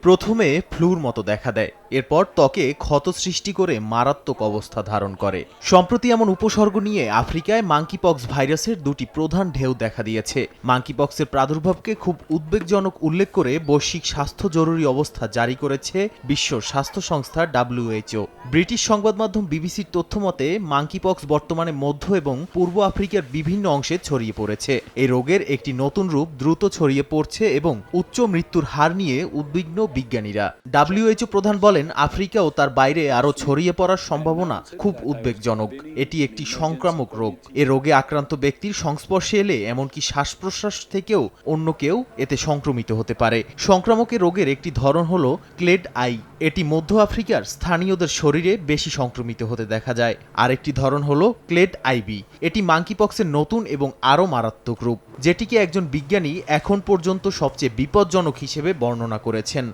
প্রথমে ফ্লুর মতো দেখা দেয়, এরপর ত্বকে ক্ষত সৃষ্টি করে মারাত্মক অবস্থা ধারণ করে। সম্প্রতি এমন উপসর্গ নিয়ে আফ্রিকায় মাঙ্কিপক্স ভাইরাসের দুটি প্রধান ঢেউ দেখা দিয়েছে। মাঙ্কিপক্সের প্রাদুর্ভাবকে খুব উদ্বেগজনক উল্লেখ করে বৈশ্বিক স্বাস্থ্য জরুরি অবস্থা জারি করেছে বিশ্ব স্বাস্থ্য সংস্থা WHO। ব্রিটিশ সংবাদ মাধ্যম বিবিসির তথ্যমতে মাঙ্কিপক্স বর্তমানে মধ্য এবং পূর্ব আফ্রিকার বিভিন্ন অংশে ছড়িয়ে পড়েছে। এই রোগের একটি নতুন রূপ দ্রুত ছড়িয়ে পড়ছে এবং উচ্চ মৃত্যুর হার নিয়ে উদ্বিগ্ন বিজ্ঞানীরা। WHO প্রধান বলেন, আফ্রিকা ও তার বাইরে আরও ছড়িয়ে পড়ার সম্ভাবনা খুব উদ্বেগজনক। এটি একটি সংক্রামক রোগ। এ রোগে আক্রান্ত ব্যক্তির সংস্পর্শে এলে এমনকি শ্বাস প্রশ্বাস থেকেও অন্য কেউ এতে সংক্রমিত হতে পারে। সংক্রামক এ রোগের একটি ধরন হল ক্লেড আই। এটি মধ্য আফ্রিকার স্থানীয়দের শরীরে বেশি সংক্রমিত হতে দেখা যায়। আরেকটি ধরন হল ক্লেড আইবি। এটি মাঙ্কিপক্সের নতুন এবং আরও মারাত্মক রূপ, যেটিকে একজন বিজ্ঞানী এখন পর্যন্ত সবচেয়ে বিপজ্জনক হিসেবে বর্ণনা করেছেন।